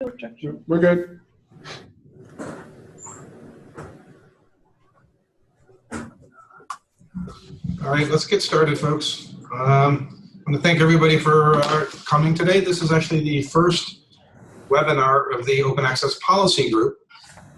We're good. All right, let's get started, folks. I want to thank everybody for coming today. This is actually the first webinar of the Open Access Policy Group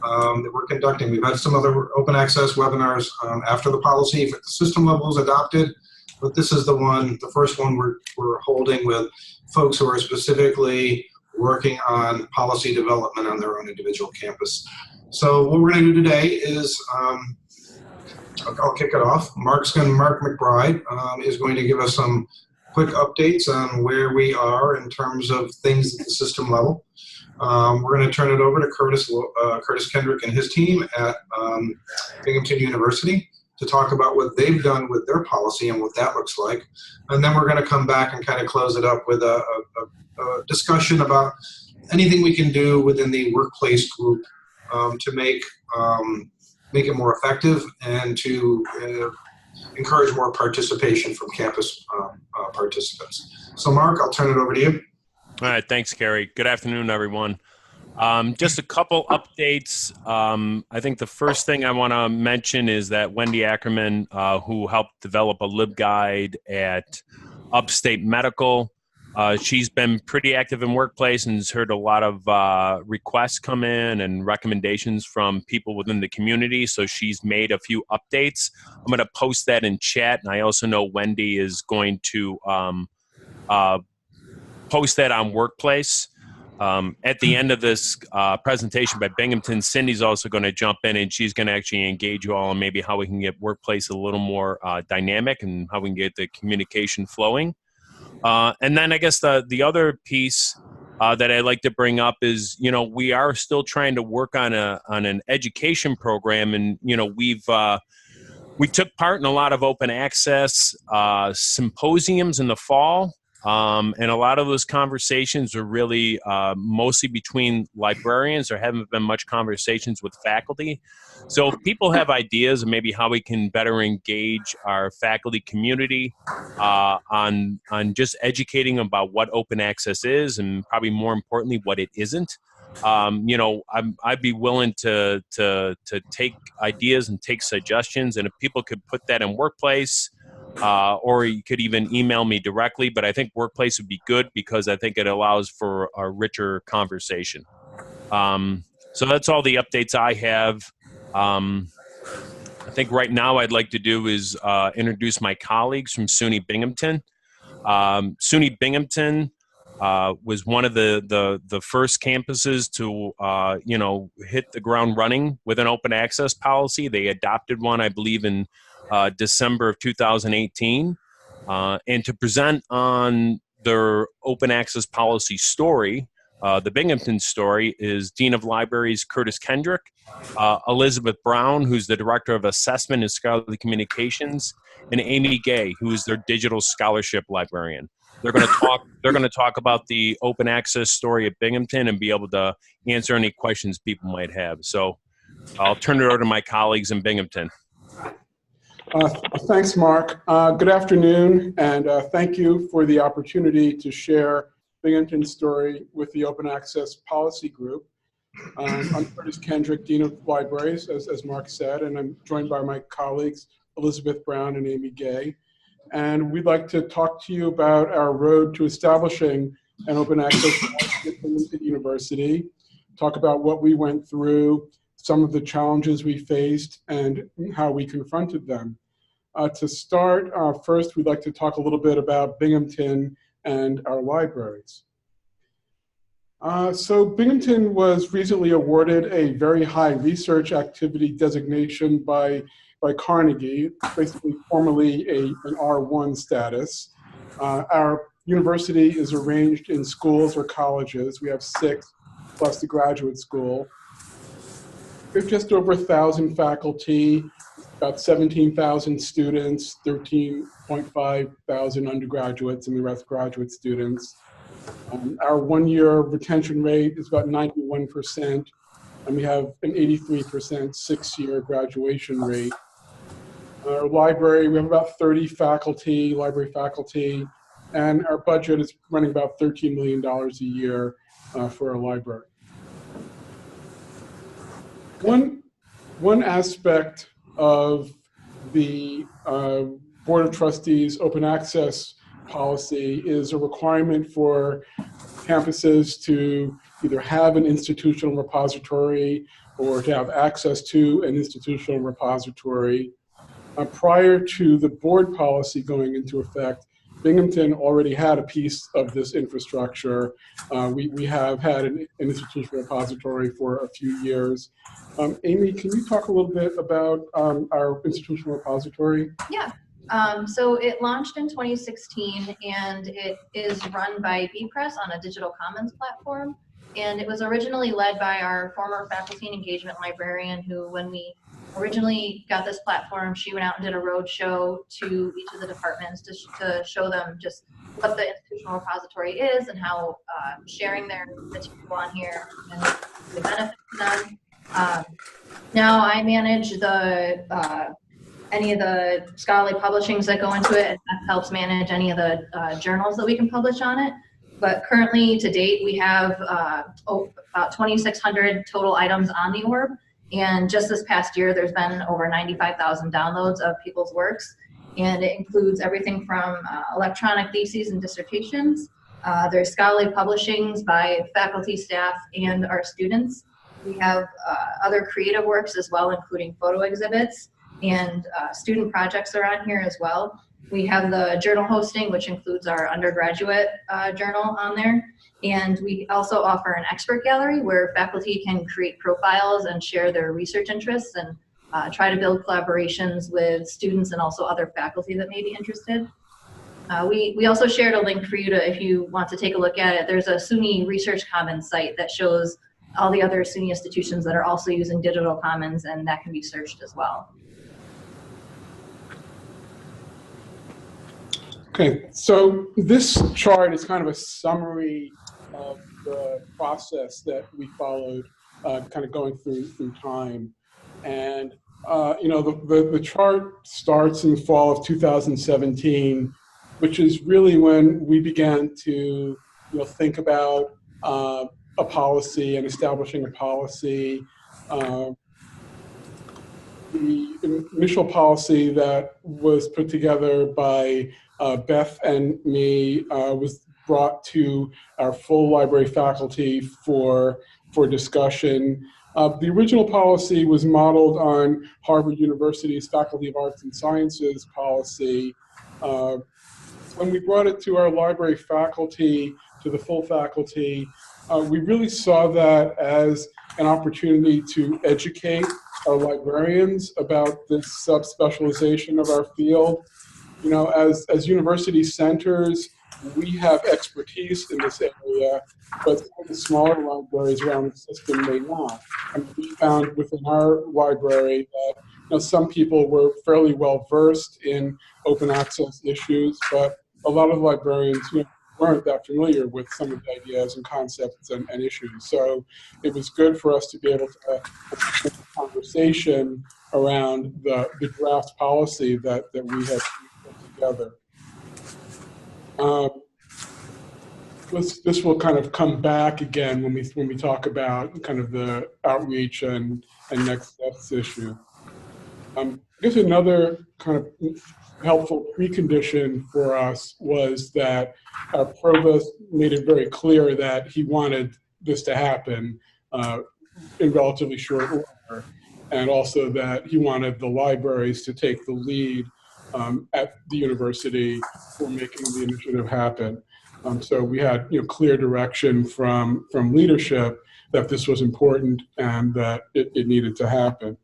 that we're conducting. We've had some other open access webinars after the policy if the system level is adopted, but this is the first one we're holding with folks who are specifically working on policy development on their own individual campus. So what we're going to do today is, I'll kick it off. Mark McBride is going to give us some quick updates on where we are in terms of things at the system level. We're going to turn it over to Curtis Kendrick and his team at Binghamton University to talk about what they've done with their policy and what that looks like. And then we're going to come back and kind of close it up with a discussion about anything we can do within the workplace group to make it more effective and to encourage more participation from campus participants. So Mark, I'll turn it over to you. All right, thanks, Gary. Good afternoon, everyone. Just a couple updates. I think the first thing I want to mention is that Wendy Ackerman, who helped develop a LibGuide at Upstate Medical, she's been pretty active in workplace and has heard a lot of requests come in and recommendations from people within the community. So she's made a few updates. I'm going to post that in chat. And I also know Wendy is going to post that on Workplace. At the end of this presentation by Binghamton, Cindy's also going to jump in and she's going to actually engage you all on maybe how we can get Workplace a little more dynamic and how we can get the communication flowing. And then I guess the other piece that I'd like to bring up is, we are still trying to work on an education program, and we took part in a lot of open access symposiums in the fall, and a lot of those conversations are really mostly between librarians. There haven't been much conversations with faculty. So if people have ideas of maybe how we can better engage our faculty community on just educating about what open access is, and probably more importantly, what it isn't, I'd be willing to take ideas and take suggestions. And if people could put that in Workplace, or you could even email me directly, but I think Workplace would be good because I think it allows for a richer conversation. So that's all the updates I have. I think right now I'd like to do is introduce my colleagues from SUNY Binghamton. SUNY Binghamton was one of the first campuses to hit the ground running with an open access policy. They adopted one, I believe, in December of 2018. And to present on their open access policy story, the Binghamton story, is Dean of Libraries Curtis Kendrick, Elizabeth Brown, who's the Director of Assessment and Scholarly Communications, and Amy Gay, who is their Digital Scholarship Librarian. They're going to talk about the open access story at Binghamton and be able to answer any questions people might have. So I'll turn it over to my colleagues in Binghamton. Thanks, Mark. Good afternoon, and thank you for the opportunity to share Binghamton's story with the Open Access Policy Group. I'm Curtis Kendrick, Dean of Libraries, as Mark said, and I'm joined by my colleagues, Elizabeth Brown and Amy Gay. And we'd like to talk to you about our road to establishing an open access policy at Binghamton University, talk about what we went through, some of the challenges we faced, and how we confronted them. To start, first, we'd like to talk a little bit about Binghamton and our libraries. So Binghamton was recently awarded a very high research activity designation by Carnegie, basically formally an R1 status. Our university is arranged in schools or colleges. We have 6 plus the graduate school. We have just over 1,000 faculty, about 17,000 students, 13.5 thousand undergraduates, and the rest graduate students. Our one-year retention rate is about 91%, and we have an 83% 6-year graduation rate. Our library, we have about 30 library faculty, and our budget is running about $13 million a year. for a library. One aspect of the Board of Trustees open access policy is a requirement for campuses to either have an institutional repository or to have access to an institutional repository. Prior to the board policy going into effect, Binghamton already had a piece of this infrastructure. We have had an institutional repository for a few years. Amy, can you talk a little bit about our institutional repository? Yeah. So it launched in 2016, and it is run by bPress on a digital commons platform. And it was originally led by our former faculty and engagement librarian, who, when we originally got this platform, she went out and did a road show to each of the departments to show them just what the institutional repository is and how sharing their material on here and the benefit to them. Now I manage the any of the scholarly publishings that go into it, and that helps manage any of the journals that we can publish on it. But currently, to date, we have about 2,600 total items on the orb. And just this past year, there's been over 95,000 downloads of people's works. And it includes everything from electronic theses and dissertations. There's scholarly publishings by faculty, staff, and our students. We have other creative works as well, including photo exhibits, and student projects are on here as well. We have the journal hosting, which includes our undergraduate journal on there. And we also offer an expert gallery where faculty can create profiles and share their research interests and try to build collaborations with students and also other faculty that may be interested. We also shared a link for you to, if you want to take a look at it, there's a SUNY Research Commons site that shows all the other SUNY institutions that are also using digital commons, and that can be searched as well. Okay, so this chart is kind of a summary of the process that we followed, kind of going through time. And you know, the chart starts in the fall of 2017, which is really when we began to think about a policy and establishing a policy. The initial policy that was put together by Beth and me was brought to our full library faculty for discussion. The original policy was modeled on Harvard University's Faculty of Arts and Sciences policy. When we brought it to our library faculty, to the full faculty, we really saw that as an opportunity to educate our librarians about this subspecialization of our field. You know, as university centers, we have expertise in this area, but some of the smaller libraries around the system may not. And we found within our library that some people were fairly well versed in open access issues, but a lot of librarians weren't that familiar with some of the ideas and concepts and issues. So it was good for us to be able to have a conversation around the draft policy that we had put together. This will kind of come back again when we talk about kind of the outreach and next steps issue. I guess another kind of helpful precondition for us was that our provost made it very clear that he wanted this to happen in relatively short order, and also that he wanted the libraries to take the lead at the university for making the initiative happen. So we had clear direction from leadership that this was important and that it needed to happen.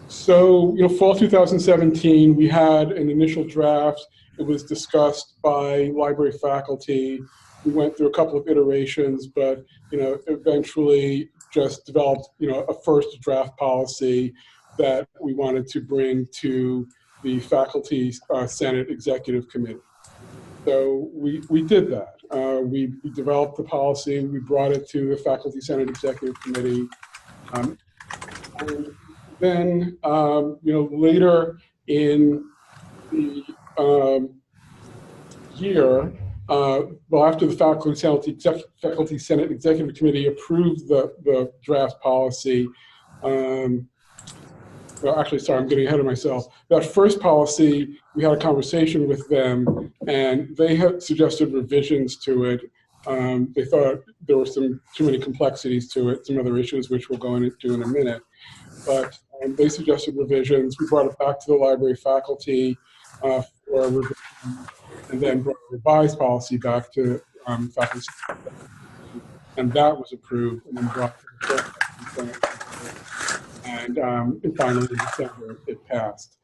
So, fall 2017, we had an initial draft. It was discussed by library faculty. We went through a couple of iterations, but, eventually just developed, a first draft policy that we wanted to bring to the Faculty Senate Executive Committee. So we did that. We developed the policy. We brought it to the Faculty Senate Executive Committee. And then, later in the year, well, after the Faculty Senate Executive Committee approved the draft policy, well, actually, sorry, I'm getting ahead of myself. That first policy, we had a conversation with them, and they had suggested revisions to it. They thought there were too many complexities to it, some other issues, which we'll go into in a minute. But they suggested revisions. We brought it back to the library faculty for a revision, and then brought a revised policy back to faculty, and that was approved, and then brought to the Senate. And finally, in December, it passed.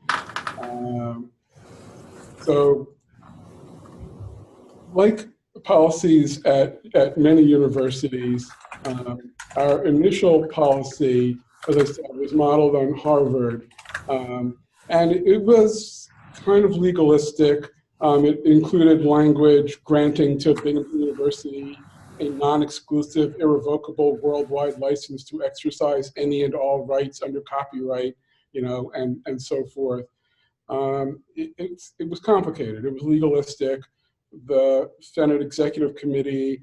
So, like policies at many universities, our initial policy, as I said, was modeled on Harvard. And it was kind of legalistic. It included language granting to Binghamton University a non-exclusive, irrevocable worldwide license to exercise any and all rights under copyright, and so forth. It was complicated. It was legalistic. The Senate Executive Committee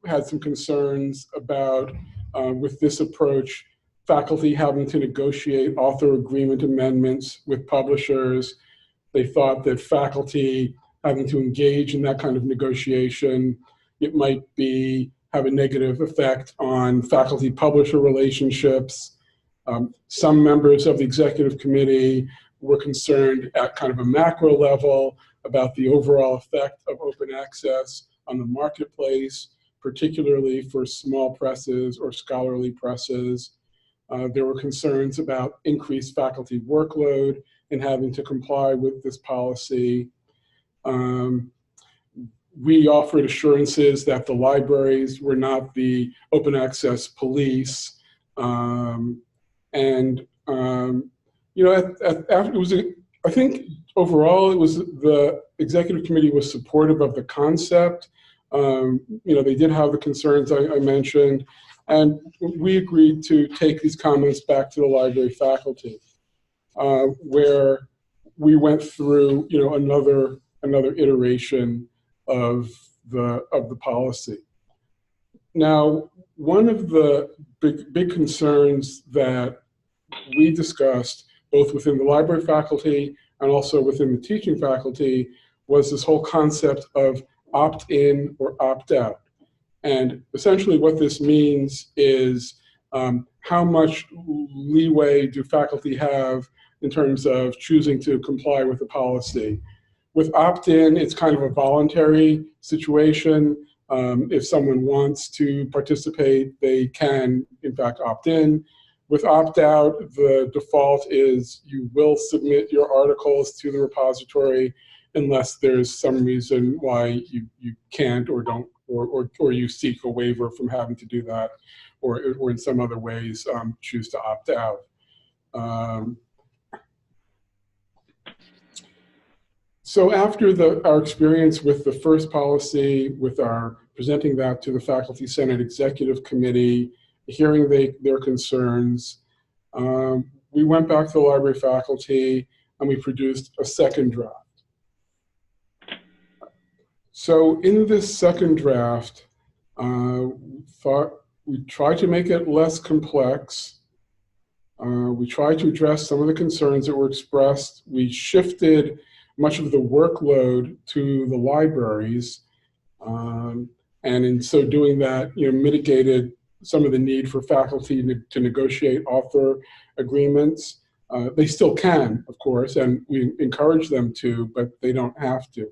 had some concerns about, with this approach, faculty having to negotiate author agreement amendments with publishers. They thought that faculty having to engage in that kind of negotiation, it might have a negative effect on faculty-publisher relationships. Some members of the executive committee were concerned at kind of a macro level about the overall effect of open access on the marketplace, particularly for small presses or scholarly presses. There were concerns about increased faculty workload and having to comply with this policy. We offered assurances that the libraries were not the open access police. I think overall the executive committee was supportive of the concept. They did have the concerns I mentioned, and we agreed to take these comments back to the library faculty, where we went through, another iteration of the policy. Now, one of the big concerns that we discussed, both within the library faculty and also within the teaching faculty, was this whole concept of opt-in or opt-out. And essentially what this means is how much leeway do faculty have in terms of choosing to comply with the policy. With opt-in, it's kind of a voluntary situation. If someone wants to participate, they can, in fact, opt in. With opt-out, the default is you will submit your articles to the repository unless there's some reason why you can't or don't, or you seek a waiver from having to do that, or in some other ways choose to opt out. So after our experience with the first policy, with our presenting that to the Faculty Senate Executive Committee, hearing their concerns, we went back to the library faculty and we produced a second draft. So in this second draft, we tried to make it less complex. We tried to address some of the concerns that were expressed. We shifted much of the workload to the libraries, and in so doing that, mitigated some of the need for faculty to negotiate author agreements. They still can, of course, and we encourage them to, but they don't have to.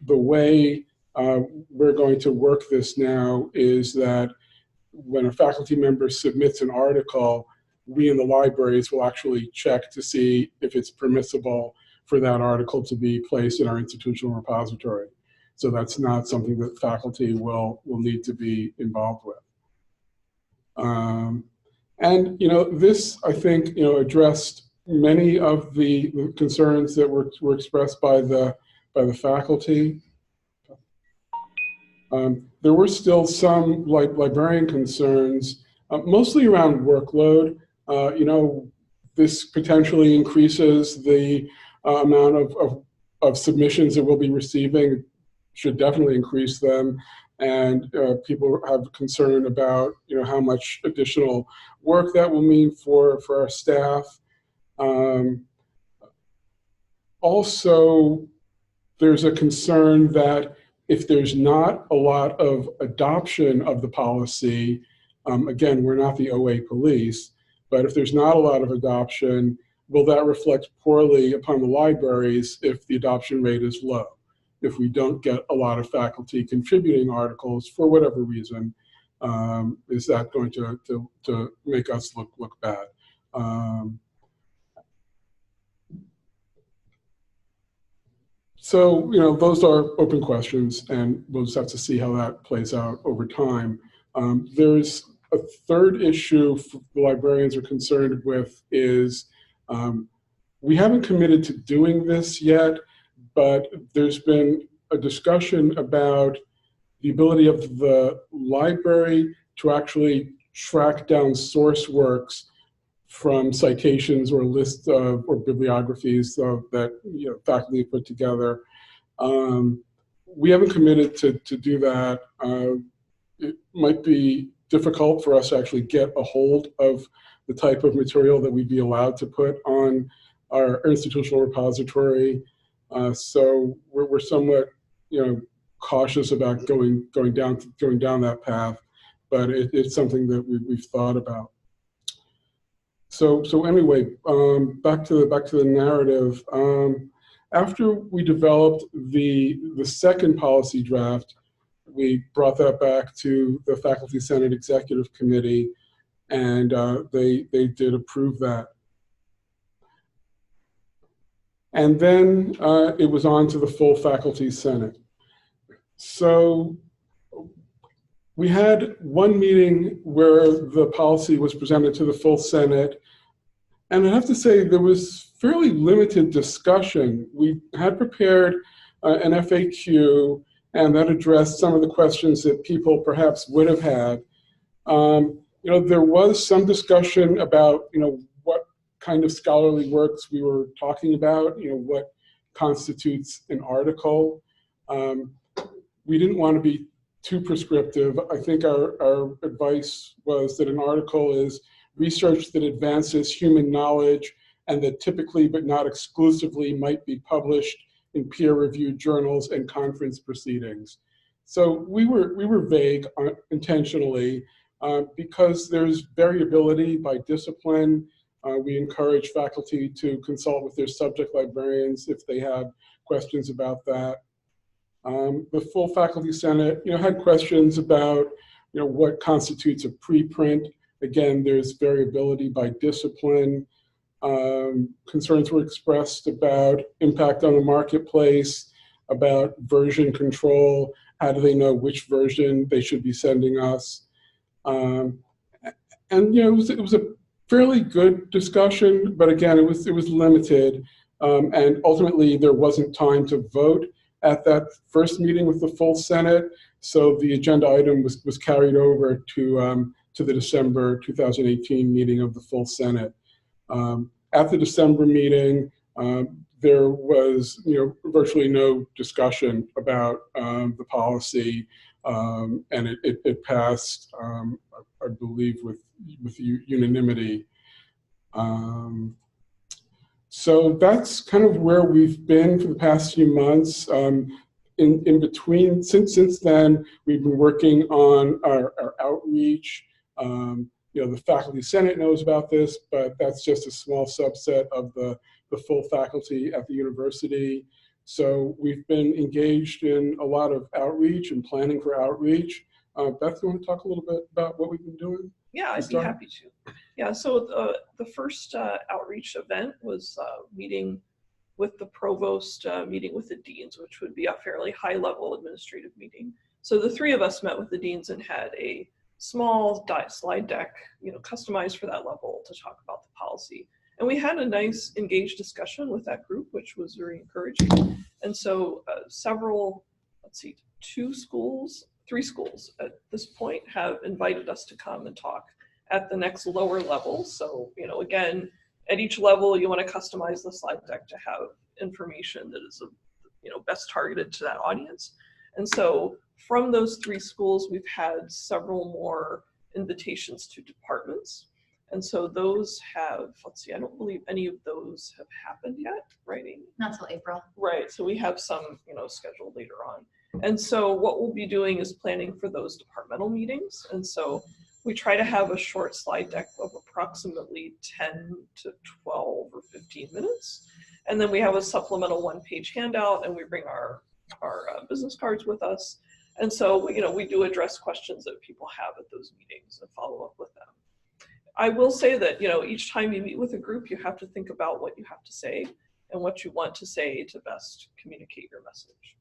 The way we're going to work this now is that when a faculty member submits an article, we in the libraries will actually check to see if it's permissible for that article to be placed in our institutional repository. So that's not something that faculty will need to be involved with. And this, I think, addressed many of the concerns that were expressed by the faculty. There were still some librarian concerns, mostly around workload. This potentially increases the amount of submissions that we'll be receiving, should definitely increase them. And people have concern about, how much additional work that will mean for our staff. Also, there's a concern that if there's not a lot of adoption of the policy, again, we're not the OA police, but if there's not a lot of adoption, will that reflect poorly upon the libraries if the adoption rate is low? If we don't get a lot of faculty contributing articles for whatever reason, is that going to make us look bad? So, those are open questions, and we'll just have to see how that plays out over time. There's a third issue the librarians are concerned with is we haven't committed to doing this yet, but there's been a discussion about the ability of the library to actually track down source works from citations or lists of, or bibliographies that faculty put together. We haven't committed to do that. It might be difficult for us to actually get a hold of the type of material that we'd be allowed to put on our institutional repository. So we're somewhat cautious about going down that path, but it's something that we've thought about. So anyway, back to the narrative. After we developed the second policy draft, we brought that back to the Faculty Senate Executive Committee, and they did approve that. And then it was on to the full Faculty Senate. So we had one meeting where the policy was presented to the full Senate, and I have to say there was fairly limited discussion. We had prepared an FAQ, and that addressed some of the questions that people perhaps would have had. There was some discussion about, what kind of scholarly works we were talking about, what constitutes an article. We didn't want to be too prescriptive. I think our advice was that an article is research that advances human knowledge and that typically but not exclusively might be published in peer-reviewed journals and conference proceedings. So we were vague intentionally because there's variability by discipline. We encourage faculty to consult with their subject librarians if they have questions about that. The full Faculty Senate, had questions about, what constitutes a preprint. Again, there's variability by discipline. Concerns were expressed about impact on the marketplace, about version control. How do they know which version they should be sending us? And it was a fairly good discussion, but again, it was limited, and ultimately there wasn't time to vote at that first meeting with the full Senate, so the agenda item was carried over to the December 2018 meeting of the full Senate. At the December meeting, there was virtually no discussion about the policy, and it passed, I believe, with unanimity. So that's kind of where we've been for the past few months. In between, since then, we've been working on our outreach. The Faculty Senate knows about this, but that's just a small subset of the full faculty at the university. So we've been engaged in a lot of outreach and planning for outreach. Beth, you want to talk a little bit about what we've been doing? Yeah, I'd be happy to. Yeah, so the first outreach event was meeting with the provost, meeting with the deans, which would be a fairly high-level administrative meeting. So the three of us met with the deans and had a small slide deck, customized for that level to talk about the policy. And we had a nice engaged discussion with that group, which was very encouraging. And so three schools at this point have invited us to come and talk at the next lower level. So, again, at each level, you want to customize the slide deck to have information that is, best targeted to that audience. And so from those 3 schools, we've had several more invitations to departments. And so those have, let's see, I don't believe any of those have happened yet, right, Amy? Not till April. Right, so we have some, scheduled later on. And so what we'll be doing is planning for those departmental meetings. And so we try to have a short slide deck of approximately 10 to 12 or 15 minutes. And then we have a supplemental 1-page handout, and we bring our business cards with us. And so, we do address questions that people have at those meetings and follow up with them. I will say that, each time you meet with a group, you have to think about what you have to say and what you want to say to best communicate your message.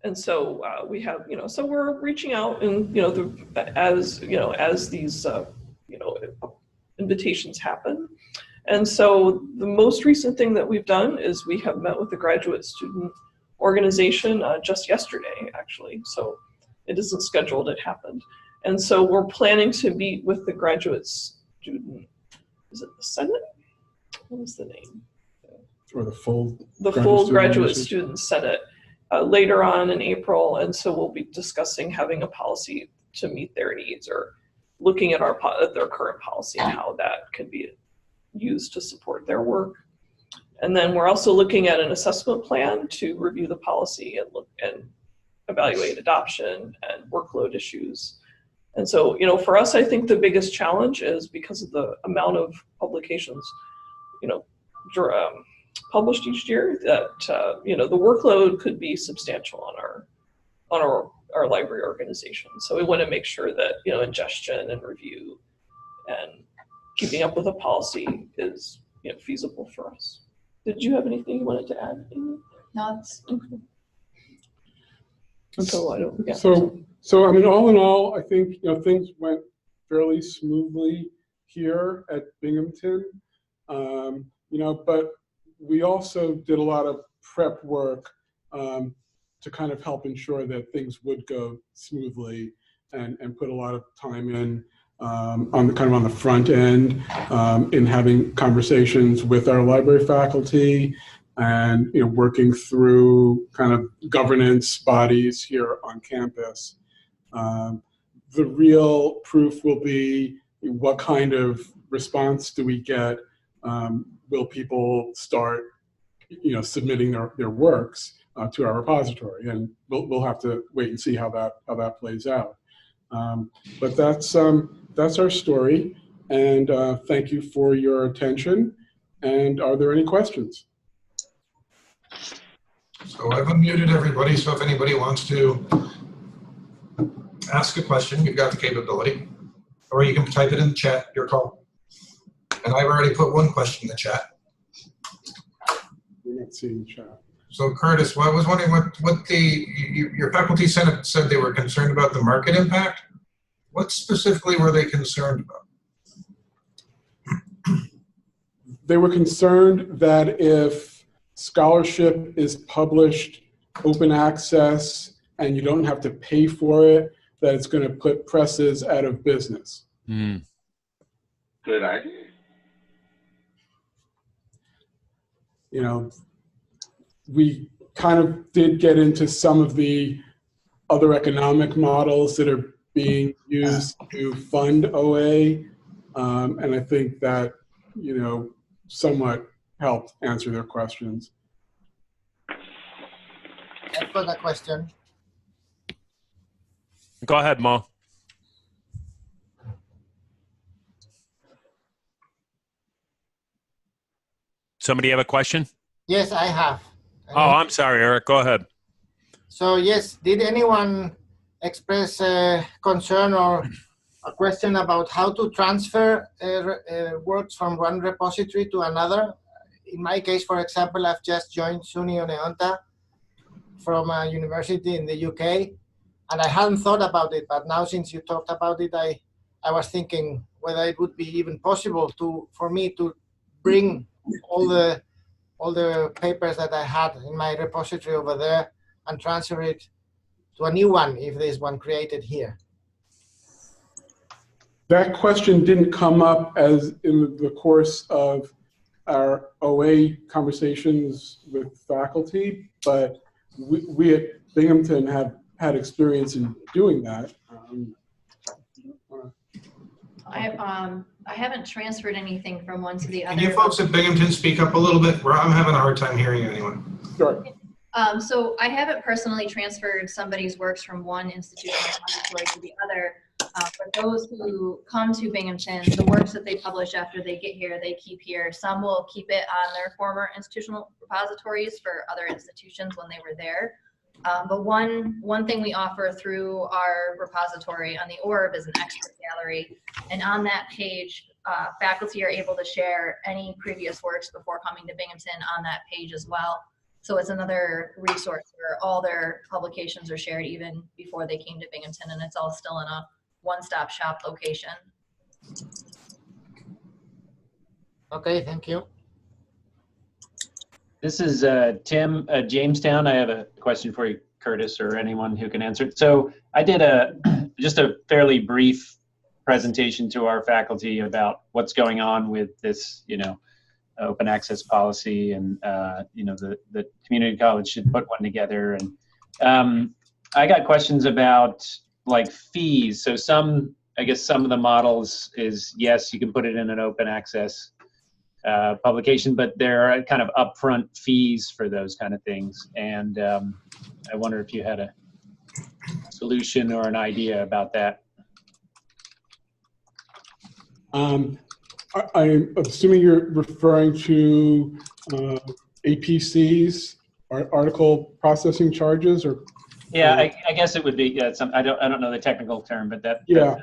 And so we have, so we're reaching out, and, as these, invitations happen. And so the most recent thing that we've done is we have met with the graduate student organization just yesterday, actually. So it isn't scheduled, it happened. And so we're planning to meet with the graduate student, is it the Senate? What is the name? Or the full graduate student Senate later on in April. And so we'll be discussing having a policy to meet their needs, or looking at their current policy and how that can be used to support their work. And then we're also looking at an assessment plan to review the policy and look and evaluate adoption and workload issues. And so, for us, I think the biggest challenge is because of the amount of publications, published each year, that the workload could be substantial on our library organization. So we want to make sure that ingestion and review and keeping up with a policy is feasible for us. Did you have anything you wanted to add, Amy? No, it's Okay. So I don't. Yeah. So I mean, all in all, I think things went fairly smoothly here at Binghamton. But we also did a lot of prep work to kind of help ensure that things would go smoothly, and put a lot of time in on the front end in having conversations with our library faculty, and working through kind of governance bodies here on campus. The real proof will be what kind of response do we get. Will people start submitting their works to our repository, and we'll have to wait and see how that plays out. But that's our story, and thank you for your attention. And are there any questions? So I've unmuted everybody, so if anybody wants to ask a question, you've got the capability, or you can type it in the chat, your call. And I've already put one question in the chat. We're not seeing chat. So Curtis, I was wondering what your faculty senate said they were concerned about the market impact. What specifically were they concerned about? They were concerned that if scholarship is published open access and you don't have to pay for it, that it's going to put presses out of business. Good idea. We kind of did get into some of the other economic models that are being used to fund OA, and I think that somewhat helped answer their questions. I've got a question. Go ahead, Mo. Somebody have a question? Yes, I have. Oh, I'm sorry, Eric. Go ahead. So yes, did anyone express concern or a question about how to transfer works from one repository to another? In my case, for example, I've just joined SUNY Oneonta from a university in the UK, and I hadn't thought about it, but now since you talked about it, I was thinking whether it would be even possible for me to bring all the papers that I had in my repository over there and transfer it to a new one if there's one created here. That question didn't come up as in the course of our OA conversations with faculty, but we at Binghamton have had experience in doing that. I haven't transferred anything from one to the other. Can you folks at Binghamton speak up a little bit? I'm having a hard time hearing anyone. Sure. So I haven't personally transferred somebody's works from one institutional repository to the other. For those who come to Binghamton, the works that they publish after they get here, they keep here. Some will keep it on their former institutional repositories for other institutions when they were there. But one thing we offer through our repository on the ORB is an expert gallery. And on that page, faculty are able to share any previous works before coming to Binghamton on that page as well. So it's another resource where all their publications are shared even before they came to Binghamton, and it's all still in a one-stop shop location. Okay, thank you. This is Tim at Jamestown. I have a question for you, Curtis, or anyone who can answer it. So I did just a fairly brief presentation to our faculty about what's going on with this, open access policy, and the community college should put one together. And I got questions about like fees. So I guess some of the models is, yes, you can put it in an open access publication, but there are kind of upfront fees for those kind of things. And I wonder if you had a solution or an idea about that. I'm assuming you're referring to APCs, or article processing charges, or yeah, I guess it would be. Yeah, I don't know the technical term, but that. Yeah,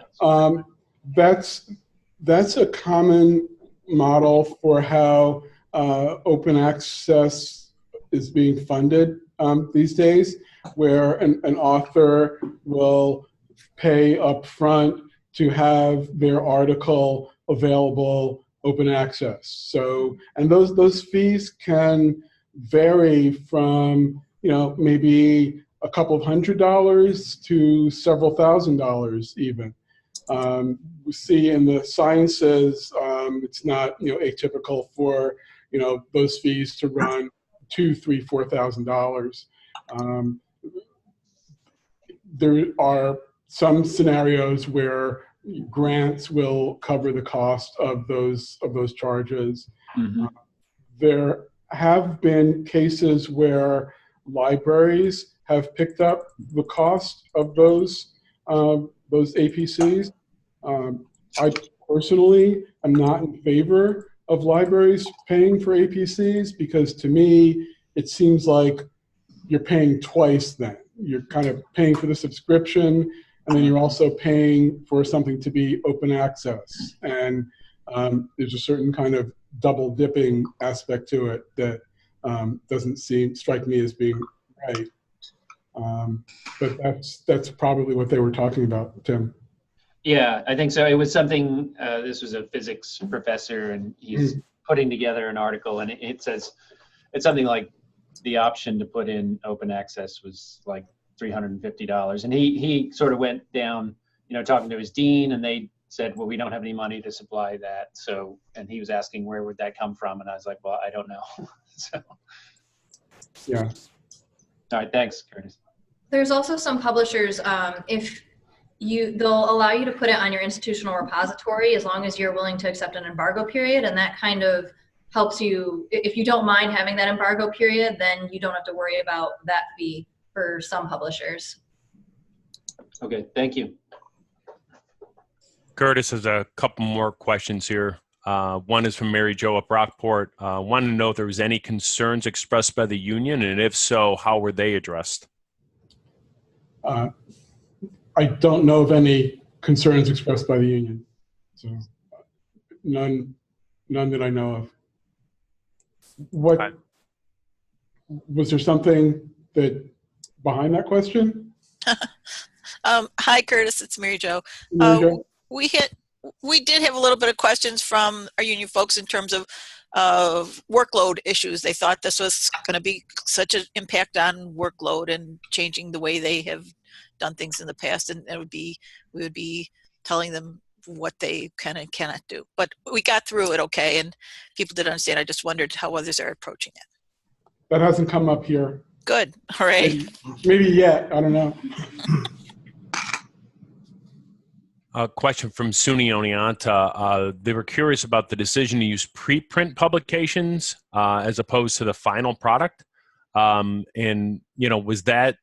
that's a common model for how open access is being funded these days, where an author will pay up front to have their article available open access. So, and those fees can vary from, maybe a couple of $100s to several $1,000s even. We see in the sciences, it's not atypical for those fees to run $2,000, $3,000, $4,000. There are some scenarios where grants will cover the cost of those charges. Mm-hmm. There have been cases where libraries have picked up the cost of those APCs. I personally am not in favor of libraries paying for APCs, because to me, it seems like you're paying twice then. You're kind of paying for the subscription, and then you're also paying for something to be open access. And there's a certain kind of double dipping aspect to it that doesn't strike me as being right. But that's probably what they were talking about, Tim. Yeah, I think so. It was something, this was a physics professor, and he's putting together an article, and it says, it's something like the option to put in open access was like $350. And he sort of went down, talking to his dean, and they said, well, we don't have any money to supply that. So, and he was asking, where would that come from? And I was like, well, I don't know. So, yeah. All right, thanks, Curtis. There's also some publishers, they'll allow you to put it on your institutional repository as long as you're willing to accept an embargo period, and that kind of helps you. If you don't mind having that embargo period, then you don't have to worry about that fee for some publishers. Okay, thank you. Curtis has a couple more questions here. One is from Mary Jo up Rockport. Wanted to know if there was any concerns expressed by the union, and if so, how were they addressed? I don't know of any concerns expressed by the union. So none that I know of. Was there something behind that question? Hi, Curtis. It's Mary Jo. We did have a little bit of questions from our union folks in terms of workload issues. They thought this was going to be such an impact on workload and changing the way they have done things in the past, and we would be telling them what they can and cannot do. But we got through it okay, and people did understand. I just wondered how others are approaching it. That hasn't come up here. Good. All right. Maybe yet. I don't know. A question from SUNY Oneonta. They were curious about the decision to use preprint publications as opposed to the final product. And, you know, was that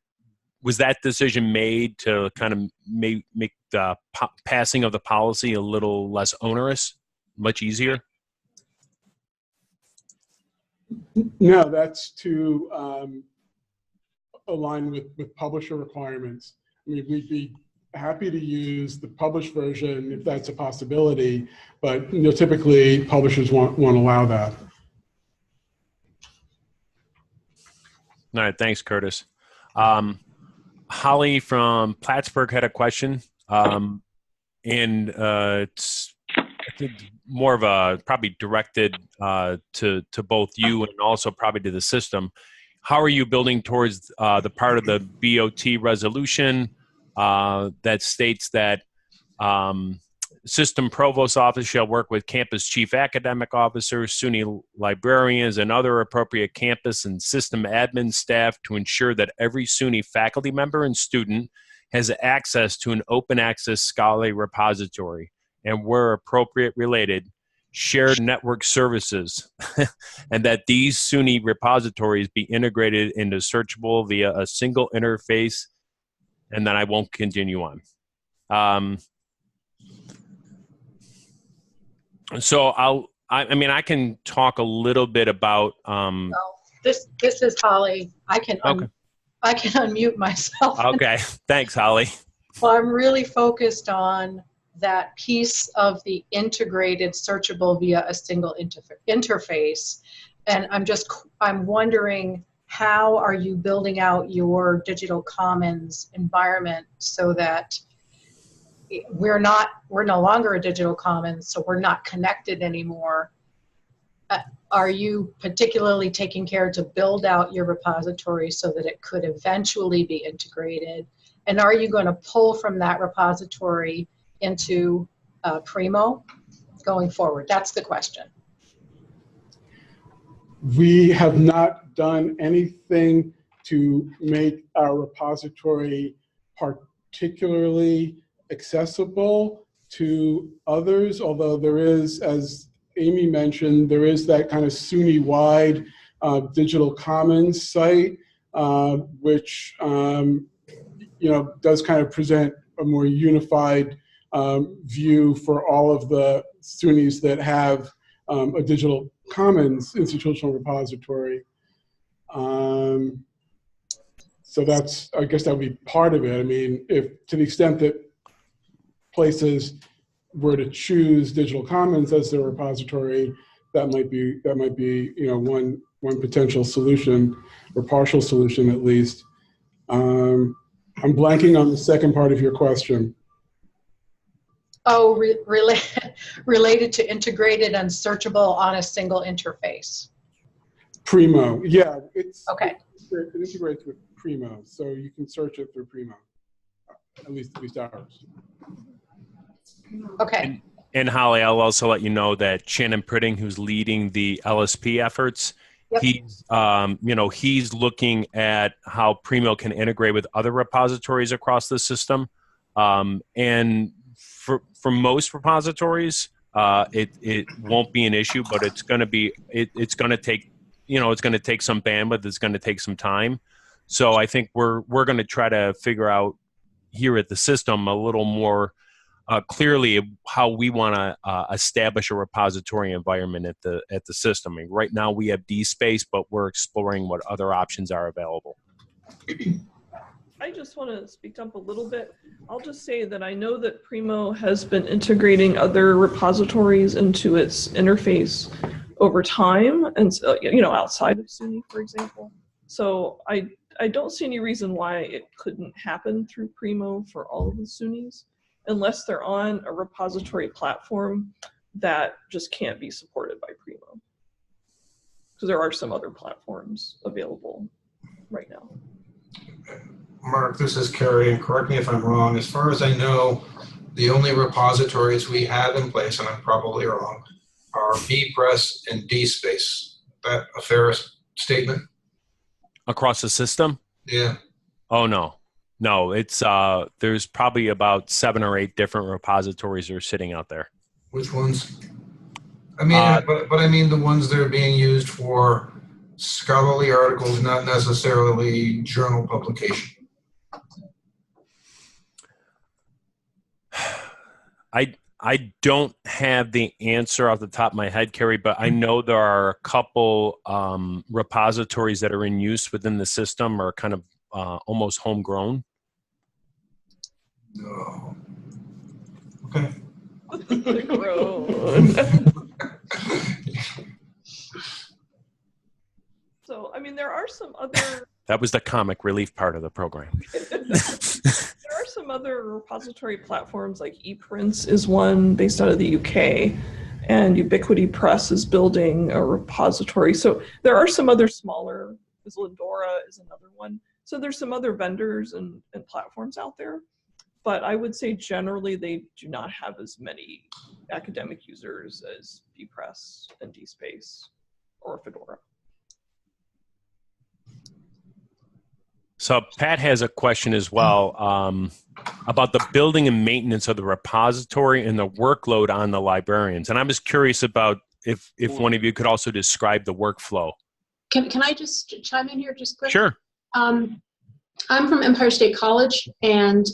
decision made to kind of make the passing of the policy a little less onerous, much easier? No, that's to align with publisher requirements. I mean, we'd be happy to use the published version if that's a possibility, but you know, typically publishers won't allow that. All right, thanks, Curtis. Holly from Plattsburgh had a question, and it's I think more of a probably directed to both you and also probably to the system. How are you building towards the part of the BOT resolution that states that system provost office shall work with campus chief academic officers, SUNY librarians, and other appropriate campus and system admin staff to ensure that every SUNY faculty member and student has access to an open access scholarly repository and, where appropriate related, shared network services, and that these SUNY repositories be integrated into searchable via a single interface, and then I won't continue on. So I mean, I can talk a little bit about. This is Holly. I can unmute myself. Okay, thanks, Holly. Well, I'm really focused on that piece of the integrated searchable via a single interface, and I'm wondering, how are you building out your digital commons environment so that we're no longer a digital commons, so we're not connected anymore? Are you particularly taking care to build out your repository so that it could eventually be integrated? And are you going to pull from that repository into Primo going forward? That's the question. We have not done anything to make our repository particularly accessible to others, although there is, as Amy mentioned, there is that kind of SUNY-wide digital commons site, which you know, does kind of present a more unified view for all of the SUNYs that have a digital commons institutional repository. So that's, I guess that would be part of it. I mean, if to the extent that places were to choose digital commons as their repository, that might be you know, one potential solution, or partial solution at least. I'm blanking on the second part of your question. Oh, related to integrated and searchable on a single interface. Primo, yeah, it's okay. It integrates with Primo, so you can search it through Primo, at least ours. Okay. And Holly, I'll also let you know that Shannon Pritting, who's leading the LSP efforts, yep. He's you know, he's looking at how Primo can integrate with other repositories across the system, and for most repositories, it won't be an issue, but it's going to be it's going to take, you know, it's going to take some bandwidth. It's going to take some time. So I think we're going to try to figure out here at the system a little more clearly how we want to establish a repository environment at the system. I mean, right now we have DSpace, but we're exploring what other options are available. I just want to speak up a little bit. I'll just say that I know that Primo has been integrating other repositories into its interface over time, and so, you know, outside of SUNY, for example. So I don't see any reason why it couldn't happen through Primo for all of the SUNYs, unless they're on a repository platform that just can't be supported by Primo. Because there are some other platforms available right now. Mark, this is Kerry, and correct me if I'm wrong. As far as I know, the only repositories we have in place, and I'm probably wrong, are bpress and DSpace. Is that a fair statement? Across the system? Yeah. Oh, no. No, it's there's probably about 7 or 8 different repositories that are sitting out there. Which ones? I mean, but I mean the ones that are being used for scholarly articles, not necessarily journal publication. I don't have the answer off the top of my head, Kerry, but I know there are a couple repositories that are in use within the system or kind of almost homegrown. No. Okay. So, I mean, there are some other. That was the comic relief part of the program. There are some other repository platforms, like ePrints is one based out of the UK, and Ubiquity Press is building a repository. So there are some other smaller, Lindora is another one. So there's some other vendors and platforms out there, but I would say generally they do not have as many academic users as bpress and DSpace or Fedora. So Pat has a question as well about the building and maintenance of the repository and the workload on the librarians. And I'm just curious about if one of you could also describe the workflow. Can I just chime in here just quick? Sure. I'm from Empire State College, and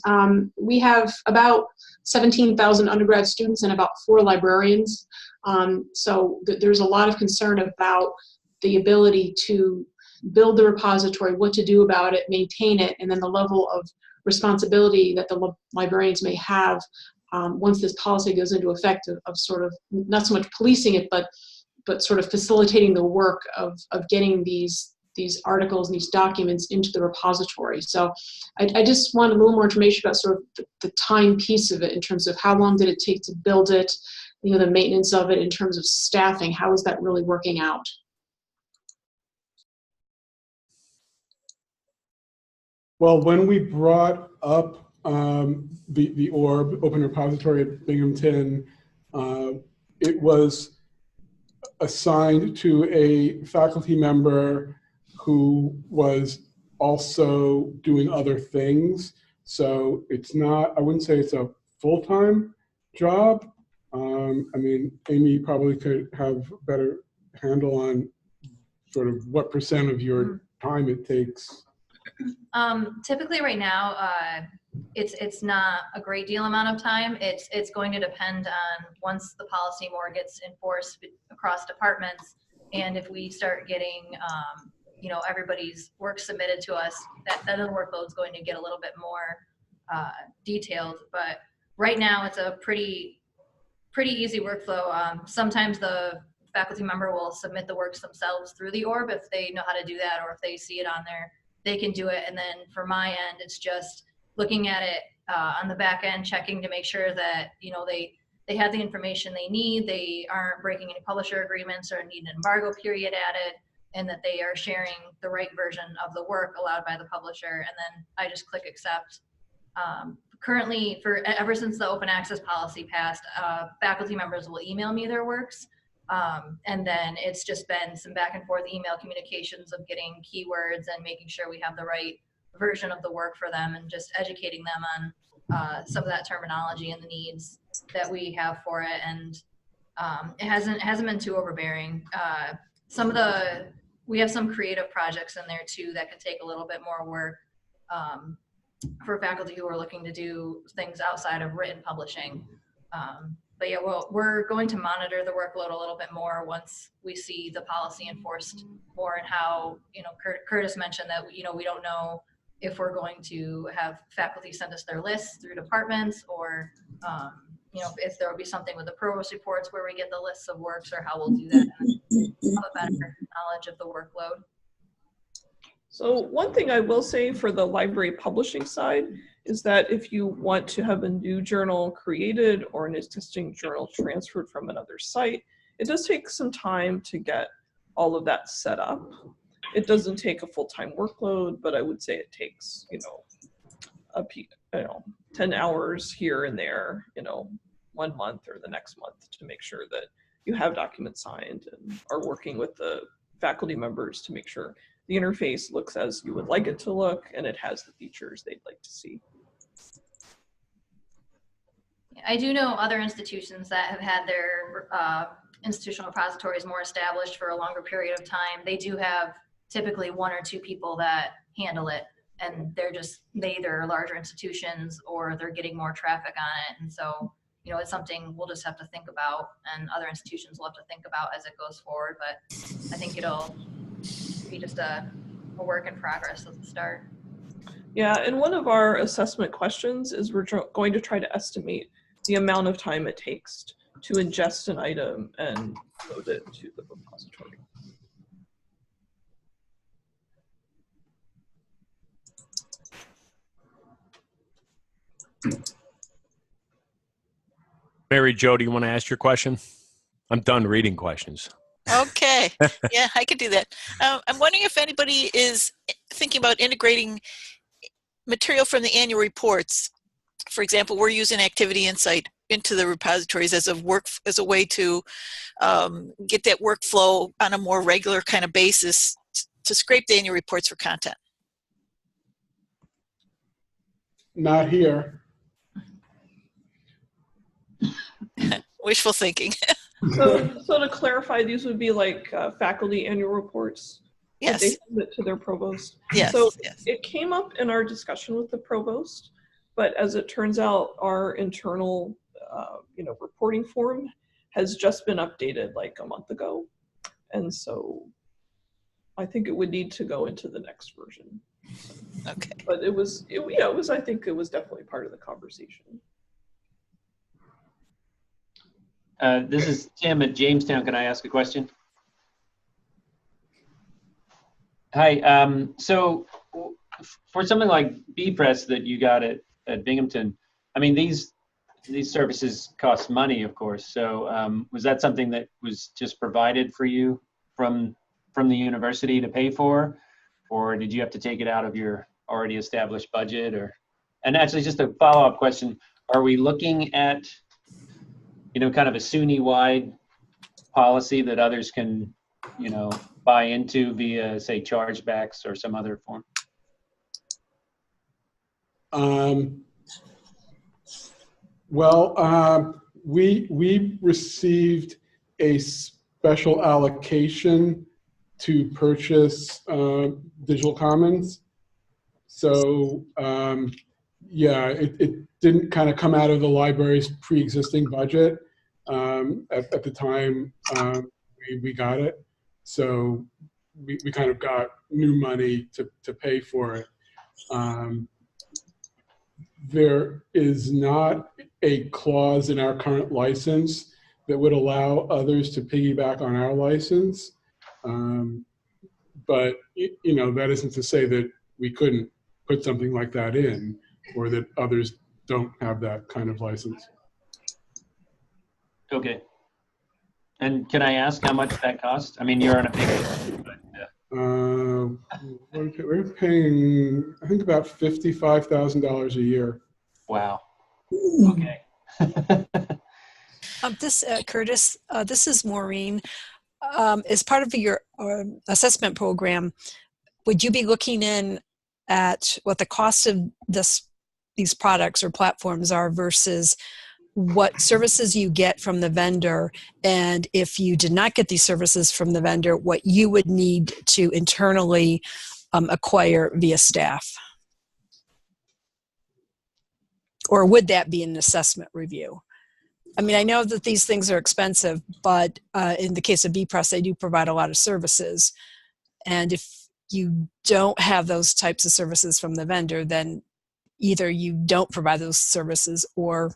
we have about 17,000 undergrad students and about 4 librarians. So there's a lot of concern about the ability to build the repository, what to do about it, maintain it, and then the level of responsibility that the librarians may have once this policy goes into effect of sort of not so much policing it, but sort of facilitating the work of getting these articles and these documents into the repository. So I just want a little more information about sort of the time piece of it in terms of how long did it take to build it, you know, the maintenance of it in terms of staffing, how is that really working out? Well, when we brought up the ORB, Open Repository at Binghamton, it was assigned to a faculty member who was also doing other things. So it's not, I wouldn't say it's a full-time job. I mean, Amy probably could have a better handle on sort of what % of your time it takes. Typically right now, it's not a great deal amount of time. It's going to depend on once the policy more gets enforced across departments, and if we start getting, you know, everybody's work submitted to us, that the workload is going to get a little bit more detailed. But right now, it's a pretty easy workflow. Sometimes the faculty member will submit the works themselves through the ORB if they know how to do that, or if they see it on there, they can do it. And then for my end, it's just looking at it on the back end, checking to make sure that, you know, they have the information they need, they aren't breaking any publisher agreements or need an embargo period added, and that they are sharing the right version of the work allowed by the publisher. And then I just click accept. Currently, ever since the open access policy passed, faculty members will email me their works. And then it's just been some back and forth email communications of getting keywords and making sure we have the right version of the work for them, and just educating them on some of that terminology and the needs that we have for it. And it hasn't been too overbearing. We have some creative projects in there too that could take a little bit more work for faculty who are looking to do things outside of written publishing. But yeah, we're going to monitor the workload a little bit more once we see the policy enforced more, and how, you know, Curtis mentioned that, you know, we don't know if we're going to have faculty send us their lists through departments, or, you know, if there will be something with the provost reports where we get the lists of works, or how we'll do that and have a better knowledge of the workload. So one thing I will say for the library publishing side is that if you want to have a new journal created or an existing journal transferred from another site, it does take some time to get all of that set up. It doesn't take a full-time workload, but I would say it takes, you know, 10 hours here and there, you know, 1 month or the next month, to make sure that you have documents signed and are working with the faculty members to make sure the interface looks as you would like it to look, and it has the features they'd like to see. I do know other institutions that have had their institutional repositories more established for a longer period of time. They do have typically 1 or 2 people that handle it, and they either are larger institutions or they're getting more traffic on it. And so, you know, it's something we'll just have to think about, and other institutions will have to think about as it goes forward. But I think it'll be just a work in progress at the start. Yeah, and one of our assessment questions is we're going to try to estimate the amount of time it takes to ingest an item and load it to the repository. Mary Jo, do you want to ask your question? I'm done reading questions. Okay, yeah, I could do that. I'm wondering if anybody is thinking about integrating material from the annual reports. For example, we're using Activity Insight into the repositories as a way to get that workflow on a more regular kind of basis to scrape the annual reports for content. Not here. Wishful thinking. So to clarify, these would be like faculty annual reports. Yes. They submit to their provost. Yes. So yes. it came up in our discussion with the provost, but as it turns out, our internal, reporting form has just been updated like a month ago, and so I think it would need to go into the next version. Okay. But it was. I think it was definitely part of the conversation. This is Tim at Jamestown. Can I ask a question? Hi. So for something like bpress that you got at Binghamton, I mean, these services cost money, of course. So was that something that was just provided for you from the university to pay for, or did you have to take it out of your already established budget? And actually, just a follow-up question: are we looking at kind of a SUNY-wide policy that others can, buy into via, say, chargebacks or some other form? We received a special allocation to purchase digital commons. So it didn't kind of come out of the library's pre-existing budget at the time we got it. So we kind of got new money to pay for it. There is not a clause in our current license that would allow others to piggyback on our license. But that isn't to say that we couldn't put something like that in, or that others don't have that kind of license. Okay. And can I ask how much that costs? I mean, you're on a big, but we're paying, I think, about $55,000 a year. Wow. Okay. Curtis, this is Maureen. As part of your assessment program, would you be looking in at what the cost of these products or platforms are versus what services you get from the vendor, and if you did not get these services from the vendor, what you would need to internally acquire via staff? Or would that be an assessment review? I mean, I know that these things are expensive, but in the case of bpress, they do provide a lot of services. And if you don't have those types of services from the vendor, then either you don't provide those services, or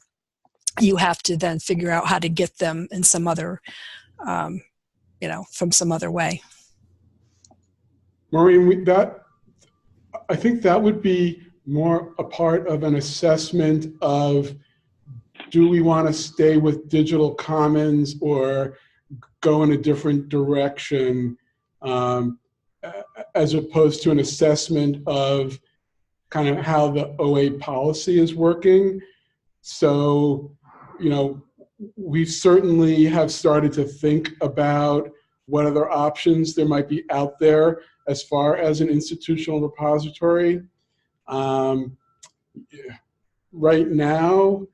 you have to then figure out how to get them in some other, from some other way. Maureen, I think that would be more a part of an assessment of, do we want to stay with digital commons or go in a different direction, as opposed to an assessment of kind of how the OA policy is working. So, we certainly have started to think about what other options there might be out there. as far as an institutional repository, right now,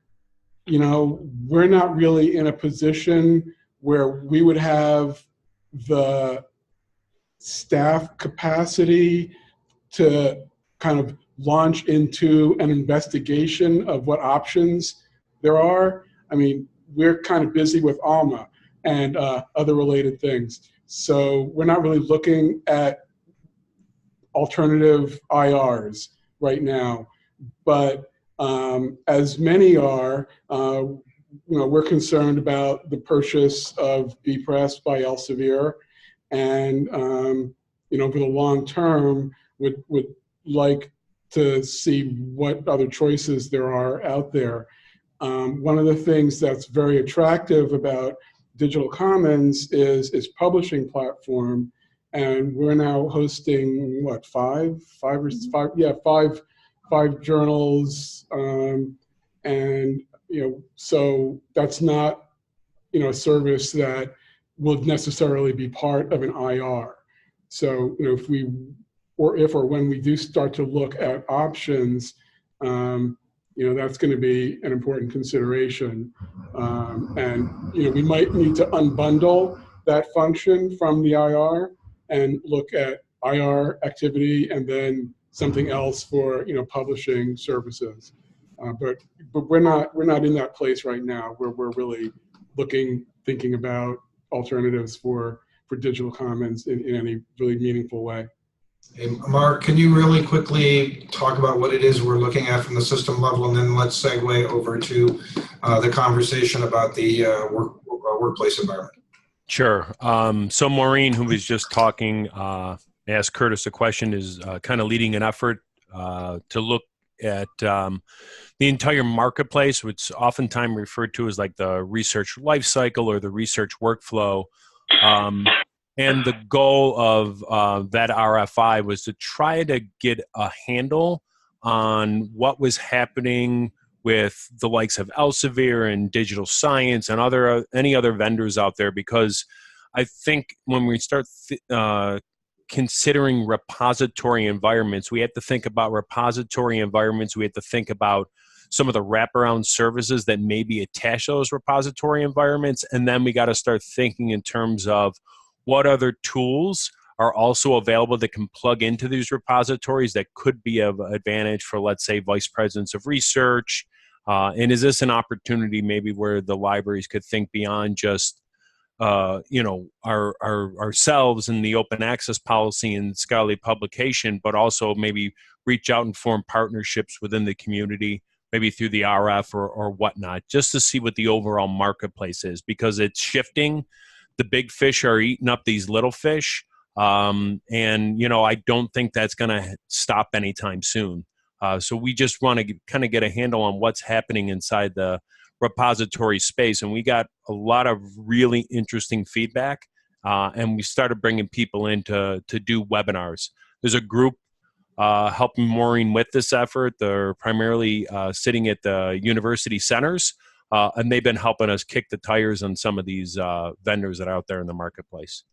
we're not really in a position where we would have the staff capacity to kind of launch into an investigation of what options there are. I mean, we're kind of busy with ALMA and other related things. So we're not really looking at alternative IRs right now. But as many are, we're concerned about the purchase of BPress by Elsevier, and over the long term, would like to see what other choices there are out there. One of the things that's very attractive about Digital Commons is publishing platform, and we're now hosting what, five journals, and so that's not a service that will necessarily be part of an IR. So if or when we do start to look at options, that's going to be an important consideration, and we might need to unbundle that function from the IR and look at IR activity and then something else for publishing services. But we're not in that place right now where we're really thinking about alternatives for Digital Commons in any really meaningful way. Hey, Mark, can you really quickly talk about what it is we're looking at from the system level, and then let's segue over to the conversation about the workplace environment. Sure. So Maureen, who was just talking, asked Curtis a question, is kind of leading an effort to look at the entire marketplace, which is oftentimes referred to as like the research life cycle or the research workflow. And the goal of that RFI was to try to get a handle on what was happening with the likes of Elsevier and Digital Science and any other vendors out there, because I think when we start considering repository environments, we have to think about repository environments. We have to think about some of the wraparound services that may be attached to those repository environments. And then we got to start thinking in terms of what other tools are also available that can plug into these repositories that could be of advantage for, let's say, vice presidents of research. And is this an opportunity maybe where the libraries could think beyond just ourselves and the open access policy and scholarly publication, but also maybe reach out and form partnerships within the community, maybe through the RF or whatnot, just to see what the overall marketplace is, because it's shifting. The big fish are eating up these little fish. And, I don't think that's going to stop anytime soon. So we just want to kind of get a handle on what's happening inside the repository space. And we got a lot of really interesting feedback. And we started bringing people in to do webinars. There's a group helping Maureen with this effort. They're primarily sitting at the university centers. And they've been helping us kick the tires on some of these vendors that are out there in the marketplace.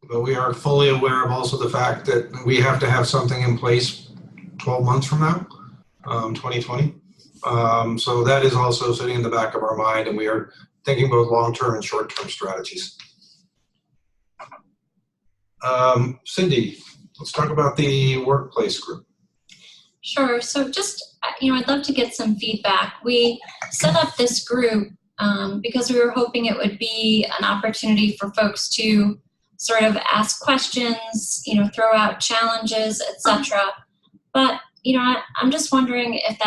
But we are fully aware of also the fact that we have to have something in place 12 months from now, 2020. So that is also sitting in the back of our mind, and we are thinking both long-term and short-term strategies. Cindy, let's talk about the workplace group. Sure. So just, I'd love to get some feedback. We set up this group because we were hoping it would be an opportunity for folks to sort of ask questions, throw out challenges, etc. But, I'm just wondering if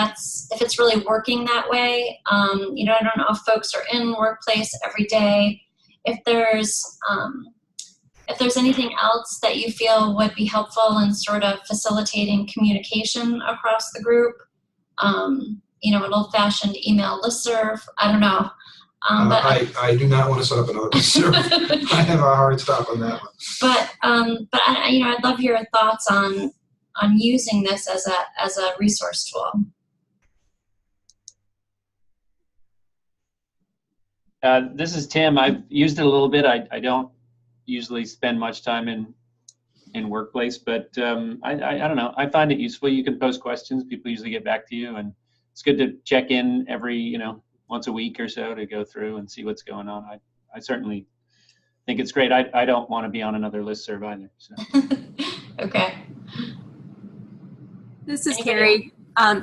it's really working that way. I don't know if folks are in workplace every day, if there's anything else that you feel would be helpful in sort of facilitating communication across the group, an old-fashioned email listserv, I don't know. But I do not want to set up another listserv. I have a hard stop on that one. But I'd love your thoughts on using this as a resource tool. This is Tim. I've used it a little bit. I don't usually spend much time in in workplace, but I don't know. I find it useful. You can post questions. People usually get back to you, and it's good to check in every, once a week or so to go through and see what's going on. I certainly think it's great. I don't want to be on another listserv either. So. Okay. This is Carrie.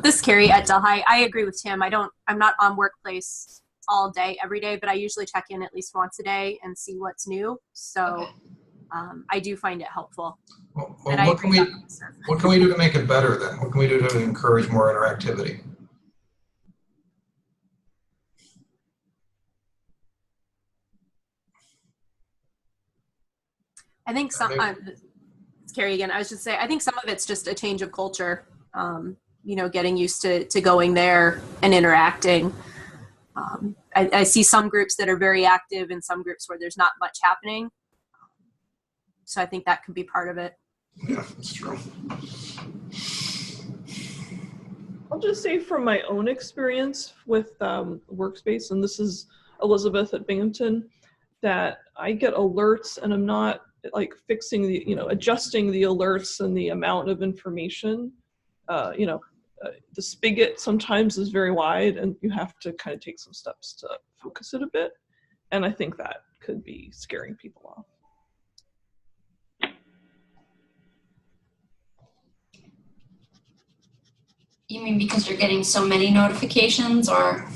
This is Carrie at Delhi. I agree with Tim. I'm not on workplace all day, every day, but I usually check in at least once a day and see what's new. So I do find it helpful. Well, what can we do to make it better then? What can we do to encourage more interactivity? I think it's Carrie again. I was just saying, I think some of it's just a change of culture. Getting used to going there and interacting. I see some groups that are very active and some groups where there's not much happening. So I think that could be part of it. Yeah, that's true. I'll just say from my own experience with Workspace, and this is Elizabeth at Binghamton, that I get alerts and I'm not like fixing adjusting the alerts and the amount of information. The spigot sometimes is very wide and you have to kind of take some steps to focus it a bit. And I think that could be scaring people off. You mean because you're getting so many notifications, or?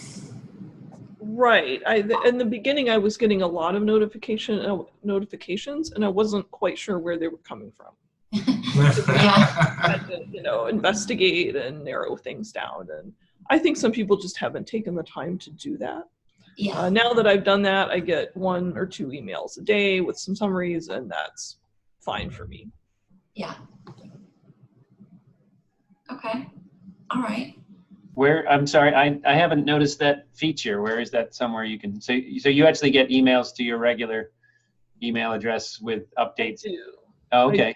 Right. In the beginning, I was getting a lot of notifications, and I wasn't quite sure where they were coming from. I had to, investigate and narrow things down. And I think some people just haven't taken the time to do that. Yeah. Now that I've done that, I get 1 or 2 emails a day with some summaries, and that's fine for me. Yeah. Okay. All right. I'm sorry, I haven't noticed that feature. Where is that somewhere you can, so you actually get emails to your regular email address with updates? I do. Oh, okay.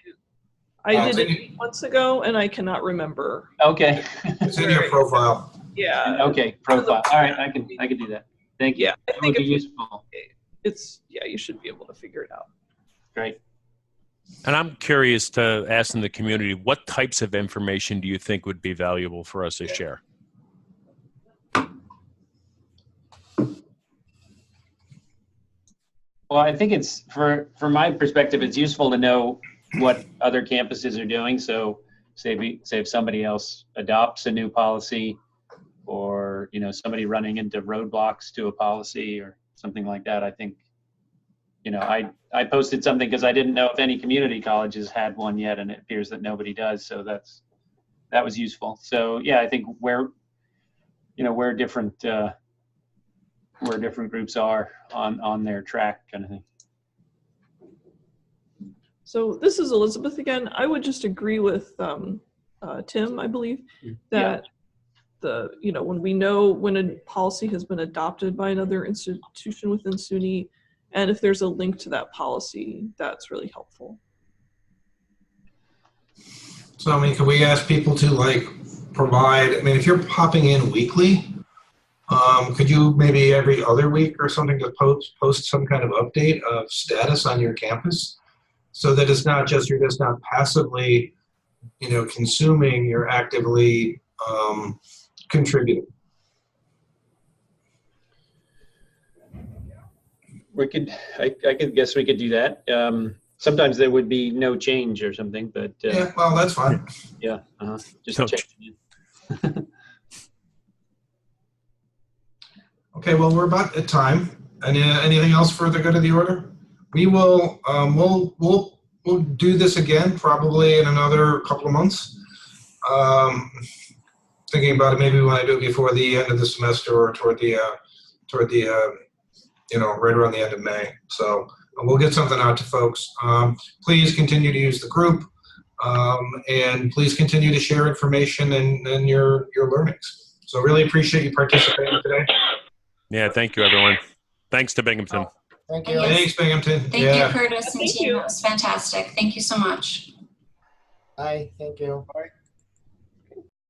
I did it months ago and I cannot remember. Okay. It's in your profile. Yeah. Okay, profile. All right, I can do that. Thank you. Yeah, I That think would be useful. You should be able to figure it out. Great. And I'm curious to ask in the community, what types of information do you think would be valuable for us to share? Well, I think it's, from my perspective, it's useful to know what other campuses are doing. So say if somebody else adopts a new policy, or somebody running into roadblocks to a policy or something like that. I think, I posted something because I didn't know if any community colleges had one yet, and it appears that nobody does. So that was useful. So yeah, I think where different groups are on their track, kind of thing. So this is Elizabeth again. I would just agree with Tim, I believe, that when we know when a policy has been adopted by another institution within SUNY, and if there's a link to that policy, that's really helpful. So, could we ask people to provide, if you're popping in weekly, could you maybe every other week or something to post some kind of update of status on your campus, so that it's not just, you're just not passively, consuming, you're actively contributing. I could guess we could do that. Sometimes there would be no change or something, but yeah, well, that's fine. Yeah, just checking in. Okay, well, we're about at time. Anything else for the good of the order? We will we'll do this again probably in another couple of months. Thinking about it, maybe we want to do it before the end of the semester or toward the right around the end of May. So we'll get something out to folks. Please continue to use the group, and please continue to share information and your learnings. So really appreciate you participating today. Yeah, thank you, everyone. Thanks to Binghamton. Thank you. Thanks, Binghamton. Thank you, Curtis and team. That was fantastic. Thank you so much. Bye. Thank you. Bye.